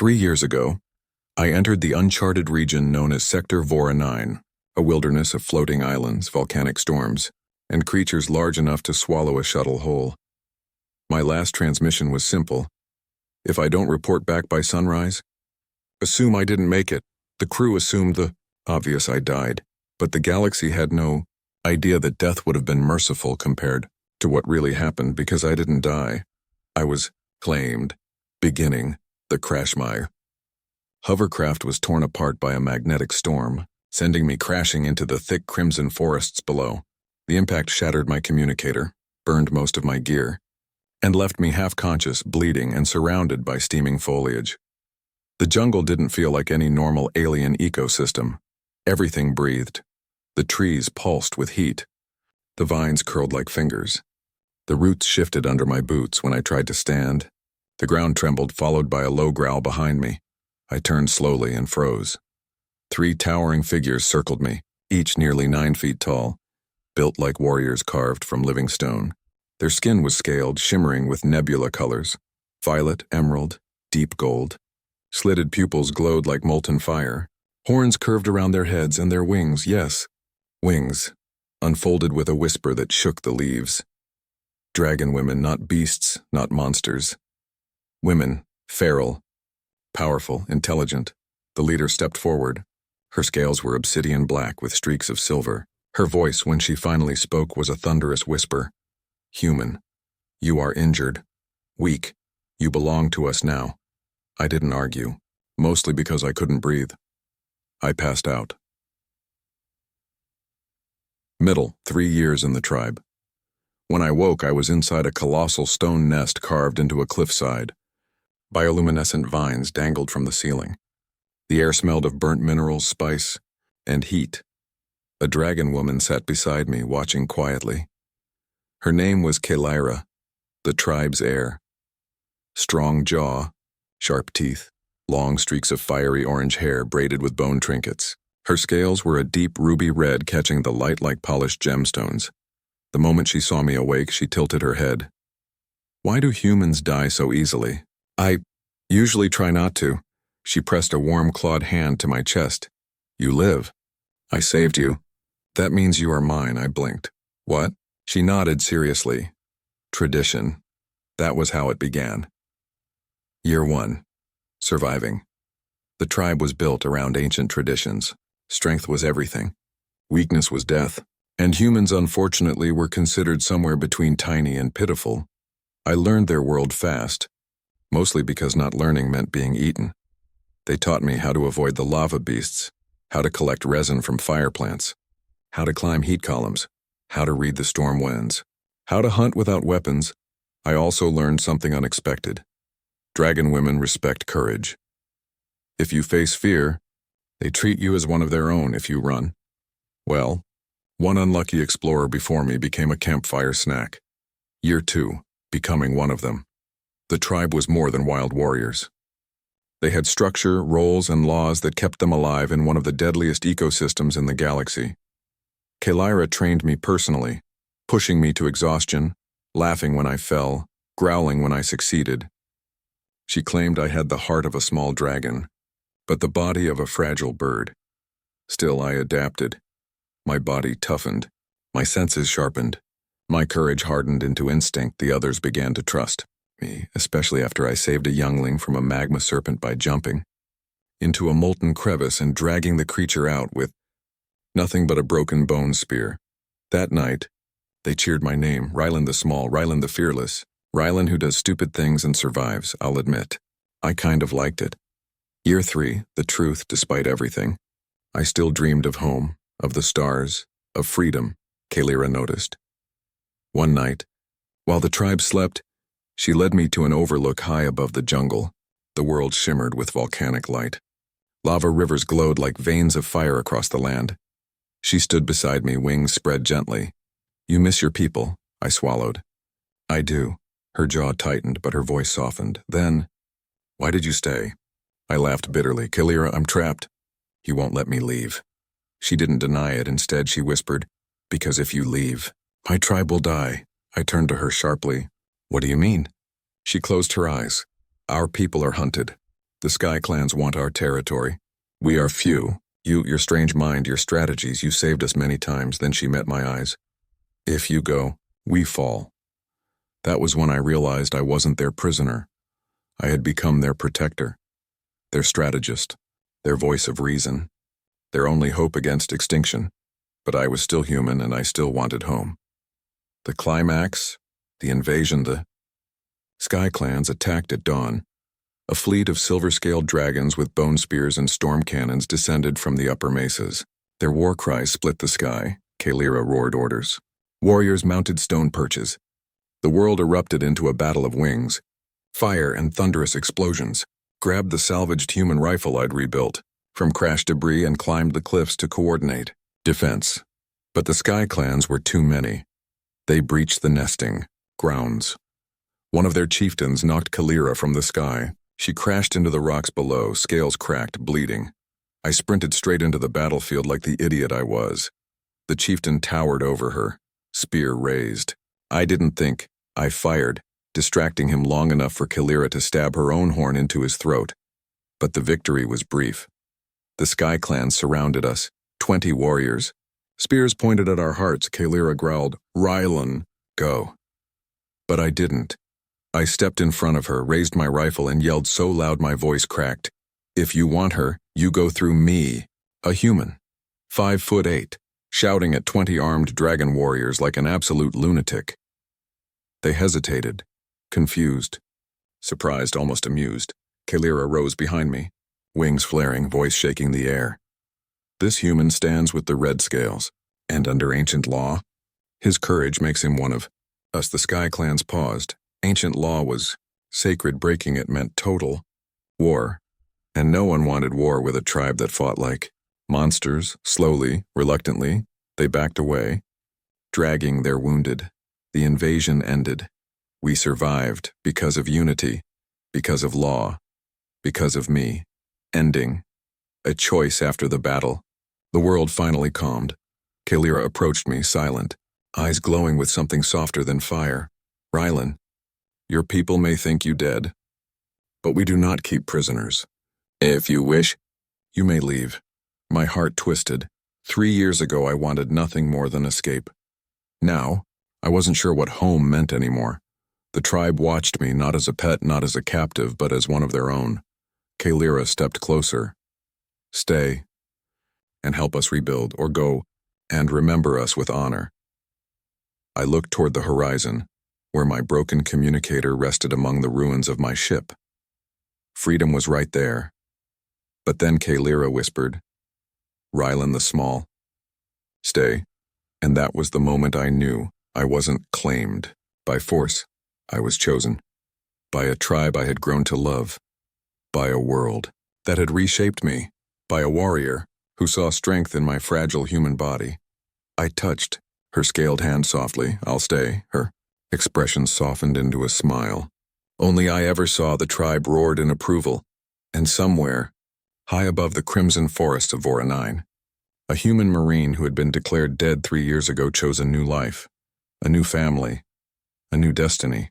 3 years ago, I entered the uncharted region known as Sector Vora-9, a wilderness of floating islands, volcanic storms, and creatures large enough to swallow a shuttle whole. My last transmission was simple. If I don't report back by sunrise, assume I didn't make it. The crew assumed the obvious I died, but the galaxy had no idea that death would have been merciful compared to what really happened because I didn't die. I was claimed, beginning the Crashmire. Hovercraft was torn apart by a magnetic storm, sending me crashing into the thick crimson forests below. The impact shattered my communicator, burned most of my gear, and left me half-conscious, bleeding, and surrounded by steaming foliage. The jungle didn't feel like any normal alien ecosystem. Everything breathed. The trees pulsed with heat. The vines curled like fingers. The roots shifted under my boots when I tried to stand. The ground trembled, followed by a low growl behind me. I turned slowly and froze. 3 towering figures circled me, each nearly 9 feet tall, built like warriors carved from living stone. Their skin was scaled, shimmering with nebula colors: violet, emerald, deep gold. Slitted pupils glowed like molten fire. Horns curved around their heads, and their wings, yes, wings, unfolded with a whisper that shook the leaves. Dragon women, not beasts, not monsters. Women, feral, powerful, intelligent. The leader stepped forward. Her scales were obsidian black with streaks of silver. Her voice, when she finally spoke, was a thunderous whisper. Human, you are injured. Weak, you belong to us now. I didn't argue, mostly because I couldn't breathe. I passed out. Middle, 3 years in the tribe. When I woke, I was inside a colossal stone nest carved into a cliffside. Bioluminescent vines dangled from the ceiling. The air smelled of burnt minerals, spice, and heat. A dragon woman sat beside me, watching quietly. Her name was Kelaira, the tribe's heir. Strong jaw, sharp teeth, long streaks of fiery orange hair braided with bone trinkets. Her scales were a deep ruby red, catching the light like polished gemstones. The moment she saw me awake, she tilted her head. Why do humans die so easily? I usually try not to. She pressed a warm clawed hand to my chest. You live. I saved you. That means you are mine, I blinked. What? She nodded seriously. Tradition. That was how it began. Year 1. Surviving. The tribe was built around ancient traditions. Strength was everything. Weakness was death. And humans, unfortunately, were considered somewhere between tiny and pitiful. I learned their world fast, mostly because not learning meant being eaten. They taught me how to avoid the lava beasts, how to collect resin from fire plants, how to climb heat columns, how to read the storm winds, how to hunt without weapons. I also learned something unexpected. Dragon women respect courage. If you face fear, they treat you as one of their own if you run. Well, one unlucky explorer before me became a campfire snack. Year 2, becoming one of them. The tribe was more than wild warriors. They had structure, roles, and laws that kept them alive in one of the deadliest ecosystems in the galaxy. Kelaira trained me personally, pushing me to exhaustion, laughing when I fell, growling when I succeeded. She claimed I had the heart of a small dragon, but the body of a fragile bird. Still, I adapted. My body toughened, my senses sharpened, my courage hardened into instinct. The others began to trust me, especially after I saved a youngling from a magma serpent by jumping into a molten crevice and dragging the creature out with nothing but a broken bone spear. That night, they cheered my name, Rylan the Small, Rylan the Fearless, Rylan who does stupid things and survives, I'll admit. I kind of liked it. Year 3, the truth despite everything. I still dreamed of home, of the stars, of freedom, Kelaira noticed. One night, while the tribe slept, she led me to an overlook high above the jungle. The world shimmered with volcanic light. Lava rivers glowed like veins of fire across the land. She stood beside me, wings spread gently. You miss your people, I swallowed. I do. Her jaw tightened, but her voice softened. Then, why did you stay? I laughed bitterly. Kelaira, I'm trapped. You won't let me leave. She didn't deny it. Instead, she whispered, because if you leave, my tribe will die. I turned to her sharply. What do you mean? She closed her eyes. Our people are hunted. The Sky Clans want our territory. We are few. You, your strange mind, your strategies, you saved us many times." Then she met my eyes. "If you go, we fall." That was when I realized I wasn't their prisoner. I had become their protector, their strategist, their voice of reason, their only hope against extinction. But I was still human and I still wanted home. The climax, the invasion, the Sky Clans attacked at dawn. A fleet of silver-scaled dragons with bone spears and storm cannons descended from the upper mesas. Their war cries split the sky. Kalira roared orders. Warriors mounted stone perches. The world erupted into a battle of wings. Fire and thunderous explosions. Grabbed the salvaged human rifle I'd rebuilt from crashed debris and climbed the cliffs to coordinate defense. But the Sky Clans were too many. They breached the nesting grounds. One of their chieftains knocked Kalira from the sky. She crashed into the rocks below, scales cracked, bleeding. I sprinted straight into the battlefield like the idiot I was. The chieftain towered over her, spear raised. I didn't think. I fired, distracting him long enough for Kalira to stab her own horn into his throat. But the victory was brief. The Sky Clans surrounded us, 20 warriors. Spears pointed at our hearts. Kalira growled, "Rylan, go." But I didn't. I stepped in front of her, raised my rifle, and yelled so loud my voice cracked. "If you want her, you go through me." A human, 5'8", shouting at 20 armed dragon warriors like an absolute lunatic. They hesitated, confused, surprised, almost amused. Kalira rose behind me, wings flaring, voice shaking the air. "This human stands with the red scales, and under ancient law, his courage makes him one of us." The Sky Clans paused. Ancient law was sacred. Breaking it meant total war, and no one wanted war with a tribe that fought like monsters. Slowly, reluctantly, they backed away, dragging their wounded. The invasion ended. We survived because of unity, because of law, because of me. Ending. A choice after the battle. The world finally calmed. Kalira approached me, silent, eyes glowing with something softer than fire. "Rylan, your people may think you dead, but we do not keep prisoners. If you wish, you may leave." My heart twisted. 3 years ago I wanted nothing more than escape. Now, I wasn't sure what home meant anymore. The tribe watched me, not as a pet, not as a captive, but as one of their own. Kalira stepped closer. "Stay, and help us rebuild, or go, and remember us with honor." I looked toward the horizon, where my broken communicator rested among the ruins of my ship. Freedom was right there. But then Kalira whispered, "Rylan the Small, stay." And that was the moment I knew I wasn't claimed by force. I was chosen. By a tribe I had grown to love. By a world that had reshaped me. By a warrior who saw strength in my fragile human body. I touched her scaled hand softly. "I'll stay." Her expression softened into a smile. Only I ever saw. The tribe roared in approval. And somewhere, high above the crimson forests of Vora-9, a human marine who had been declared dead 3 years ago chose a new life, a new family, a new destiny.